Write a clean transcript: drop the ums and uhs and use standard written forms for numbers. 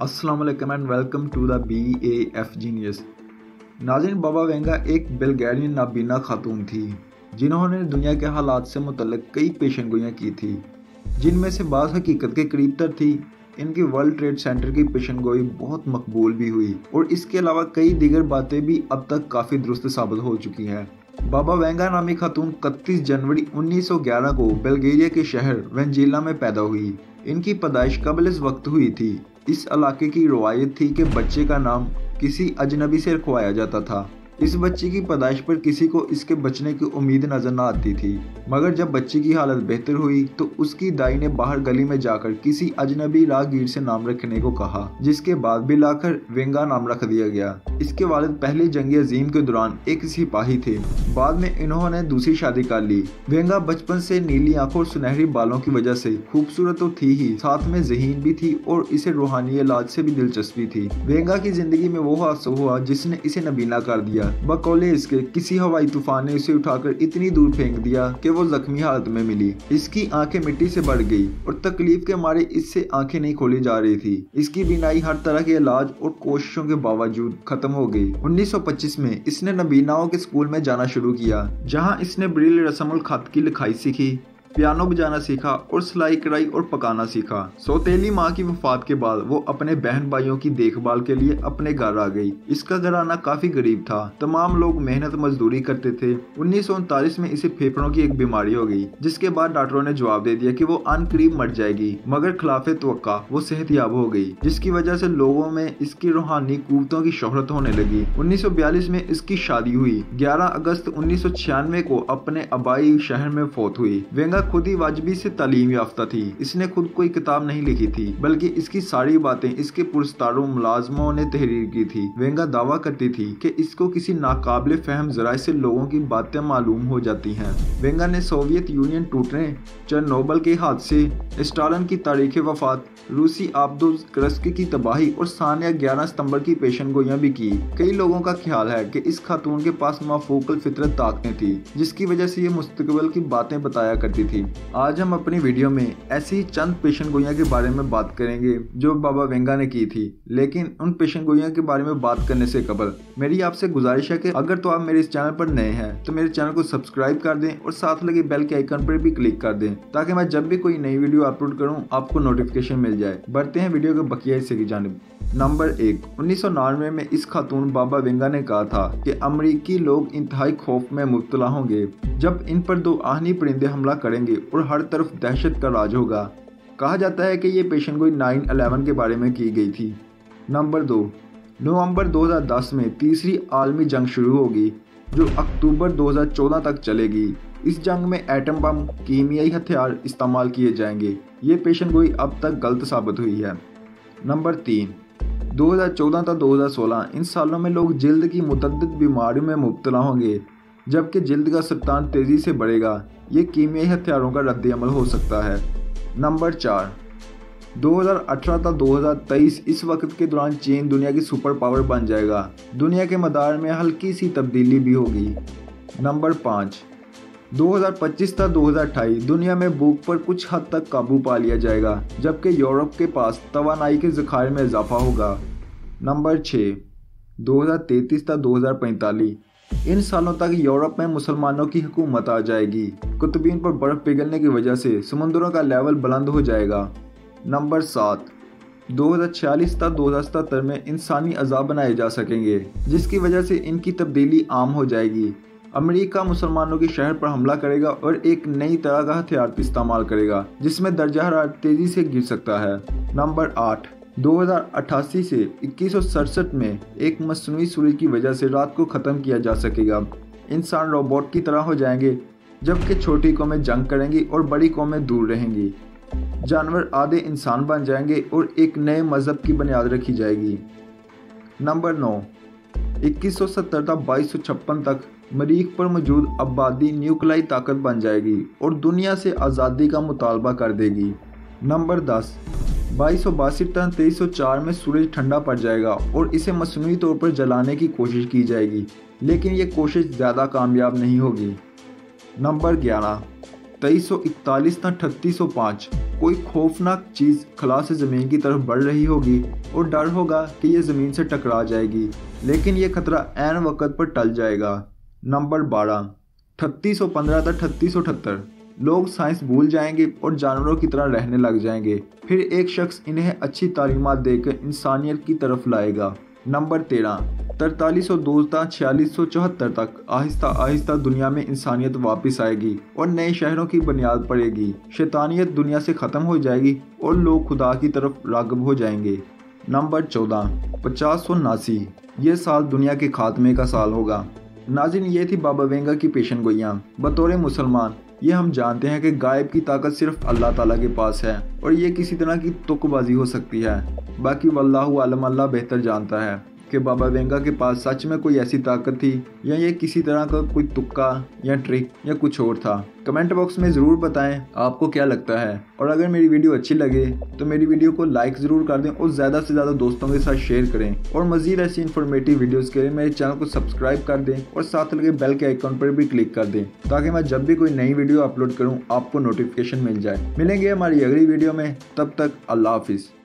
अस्सलाम वालेकुम and welcome to the BAF genius. नाज़रीन, बाबा वेंगा एक बल्गेरियन नाबीना खातून थी जिन्होंने दुनिया के हालात से मुतल्लिक कई पेशनगोइयाँ की थी, जिनमें से बाज़ हकीकत के करीब तर थी। इनकी वर्ल्ड ट्रेड सेंटर की पेशनगोई बहुत मकबूल भी हुई और इसके अलावा कई दीगर बातें भी अब तक काफ़ी दुरुस्त साबित हो चुकी हैं। बाबा वेंगा नामी खातून 31 जनवरी 1911 को बल्गेरिया के शहर वेंजुला में पैदा हुई। इनकी पैदाइश कबल इस वक्त हुई थी। इस इलाके की रवायत थी कि बच्चे का नाम किसी अजनबी से रखवाया जाता था। इस बच्चे की पैदाइश पर किसी को इसके बचने की उम्मीद नजर न आती थी, मगर जब बच्चे की हालत बेहतर हुई तो उसकी दाई ने बाहर गली में जाकर किसी अजनबी राहगीर से नाम रखने को कहा, जिसके बाद मिलाकर वेंगा नाम रख दिया गया। इसके वालिद पहली जंग अजीम के दौरान एक सिपाही थे। बाद में इन्होंने दूसरी शादी कर ली। वेंगा बचपन से नीली आंखों और सुनहरी बालों की वजह से खूबसूरत तो थी ही, साथ में ज़हीन भी थी और इसे रूहानी इलाज से भी दिलचस्पी थी। वेंगा की जिंदगी में वो हादसा हुआ जिसने इसे नबीना कर दिया। बकौले इसके किसी हवाई तूफान ने इसे उठाकर इतनी दूर फेंक दिया कि वो जख्मी हालत में मिली। इसकी आंखें मिट्टी से भर गई और तकलीफ के मारे इससे आंखें नहीं खोली जा रही थी। इसकी बीनाई हर तरह के इलाज और कोशिशों के बावजूद खत्म हो गई। 1925 में इसने नबीनाओं के स्कूल में जाना शुरू किया, जहां इसने ब्रिल रस्मुल खत की लिखाई सीखी, पियानो बजाना सीखा और सिलाई कढ़ाई और पकाना सीखा। सौतेली माँ की वफात के बाद वो अपने बहन भाइयों की देखभाल के लिए अपने घर आ गई। इसका घराना काफी गरीब था, तमाम लोग मेहनत मजदूरी करते थे। 1939 में इसे फेफड़ों की एक बीमारी हो गई, जिसके बाद डॉक्टरों ने जवाब दे दिया कि वो अनकरीब मर जाएगी, मगर खिलाफे तवक्का वो सेहतयाब हो गई, जिसकी वजह से लोगों में इसकी रूहानी कुव्वतों की शोहरत होने लगी। 1942 में इसकी शादी हुई। 11 अगस्त 1996 को अपने आबाई शहर में फौत हुई। वेंगा खुद ही वाजबी से तालीम याफ्ता थी। इसने खुद कोई किताब नहीं लिखी थी, बल्कि इसकी सारी बातें इसके पुरस्कारों मुलाजमों ने तहरीर की थी। वेंगा दावा करती थी कि इसको किसी नाकाबिले फहम जराए से लोगों की बातें मालूम हो जाती हैं। वेंगा ने सोवियत यूनियन टूटने, चेरनोबिल के हादसे, स्टालिन की तारीख वफात, रूसी आबदोज़ की तबाही और सानिया 11 सितंबर की पेशनगोइयां भी की। कई लोगों का ख्याल है कि इस खातून के पास माफूकल फितरत ताकतें थी, जिसकी वजह से ये मुस्तकबिल की बातें बताया करती थी। आज हम अपनी वीडियो में ऐसी ही चंद पेशनगोइयां के बारे में बात करेंगे जो बाबा वेंगा ने की थी। लेकिन उन पेशनगोइयां के बारे में बात करने से कबल मेरी आपसे गुजारिश है कि अगर तो आप मेरे इस चैनल पर नए हैं तो मेरे चैनल को सब्सक्राइब कर दें और साथ लगे बेल के आइकन पर भी क्लिक कर दें, ताकि मैं जब भी कोई नई वीडियो अपलोड करूं आपको नोटिफिकेशन मिल जाए। बढ़ते हैं वीडियो के बकिया हिस्से की जानिब। नंबर 1। 1999 में इस खातून बाबा वेंगा ने कहा था कि अमरीकी लोग इंतहाई खौफ में मुब्तला होंगे जब इन पर दो आहनी परिंदे हमला करेंगे और हर तरफ दहशत का राज होगा। कहा जाता है कि ये पेशनगोई 9/11 के बारे में की गई थी। नंबर 2। नवंबर 2010 में तीसरी आलमी जंग शुरू होगी, जो अक्टूबर 2014 तक चलेगी। इस जंग में एटम बम, कीमियाई हथियार इस्तेमाल किए जाएंगे। ये पेशनगोई अब तक गलत साबित हुई है। नंबर 3। 2014 तक 2016 इन सालों में लोग जिल्द की मुतअद्दिद बीमारियों में मुब्तला होंगे, जबकि जिल्द का सरतान तेज़ी से बढ़ेगा। ये कीमियाई हथियारों का रद्द-ए-अमल हो सकता है। नंबर 4। 2018 तक 2023 इस वक्त के दौरान चीन दुनिया की सुपर पावर बन जाएगा। दुनिया के मदार में हल्की सी तब्दीली भी होगी। नंबर 5। 2025 तक 2028 दुनिया में भूख पर कुछ हद तक काबू पा लिया जाएगा, जबकि यूरोप के पास तवानाई के ज़खायर में इजाफा होगा। नंबर 6। 2033 तक 2045 इन सालों तक यूरोप में मुसलमानों की हुकूमत आ जाएगी। कुतुबीन पर बर्फ़ पिघलने की वजह से समुद्रों का लेवल बुलंद हो जाएगा। नंबर 7। 2046 तक 2077 में इंसानी अज़ाब बनाए जा सकेंगे, जिसकी वजह से इनकी तब्दीली आम हो जाएगी। अमेरिका मुसलमानों के शहर पर हमला करेगा और एक नई तरह का हथियार इस्तेमाल करेगा, जिसमें दर्जा हरारत तेज़ी से गिर सकता है। नंबर 8। 2088 से 2167 में एक मस्नूई सूरज की वजह से रात को ख़त्म किया जा सकेगा। इंसान रोबोट की तरह हो जाएंगे, जबकि छोटी कौमें जंग करेंगी और बड़ी कौमें दूर रहेंगी। जानवर आधे इंसान बन जाएंगे और एक नए मज़हब की बुनियाद रखी जाएगी। नंबर 9। 2170 तक 2256 तक मरीख पर मौजूद आबादी न्यूक्लियाई ताकत बन जाएगी और दुनिया से आज़ादी का मुतालबा कर देगी। नंबर 10। 2262 तक 2304 में सूरज ठंडा पड़ जाएगा और इसे मसनूई तौर पर जलाने की कोशिश की जाएगी, लेकिन ये कोशिश ज़्यादा कामयाब नहीं होगी। नंबर 11। 2341 ना 3805 कोई खौफनाक चीज़ खला से ज़मीन की तरफ बढ़ रही होगी और डर होगा कि ये ज़मीन से टकरा जाएगी, लेकिन ये खतरा ऐन वक्त पर टल जाएगा। नंबर 12 3815 था 3878 लोग साइंस भूल जाएंगे और जानवरों की तरह रहने लग जाएंगे। फिर एक शख्स इन्हें अच्छी तालीमात देकर इंसानियत की तरफ लाएगा। नंबर 13 4302 था 4674 तक आहिस्ता आहिस्ता दुनिया में इंसानियत वापस आएगी और नए शहरों की बुनियाद पड़ेगी। शैतानियत दुनिया से ख़त्म हो जाएगी और लोग खुदा की तरफ राग़िब हो जाएंगे। नंबर 14 5079 ये साल दुनिया के खात्मे का साल होगा। नाज़रीन, ये थी बाबा वेंगा की पेशन गोइयाँ। बतौर मुसलमान ये हम जानते हैं कि गायब की ताकत सिर्फ अल्लाह ताला के पास है और ये किसी तरह की तुकबाजी हो सकती है। बाकी वल्लाहु आलम, अल्लाह बेहतर जानता है कि बाबा वेंगा के पास सच में कोई ऐसी ताकत थी या ये किसी तरह का कोई तुक्का या ट्रिक या कुछ और था। कमेंट बॉक्स में ज़रूर बताएं आपको क्या लगता है। और अगर मेरी वीडियो अच्छी लगे तो मेरी वीडियो को लाइक ज़रूर कर दें और ज़्यादा से ज़्यादा दोस्तों के साथ शेयर करें। और मज़ीद ऐसी इन्फॉर्मेटिव वीडियोज़ के लिए मेरे चैनल को सब्सक्राइब कर दें और साथ लगे बेल के आइकन पर भी क्लिक कर दें ताकि मैं जब भी कोई नई वीडियो अपलोड करूँ आपको नोटिफिकेशन मिल जाए। मिलेंगे हमारी अगली वीडियो में, तब तक अल्लाह हाफिज़।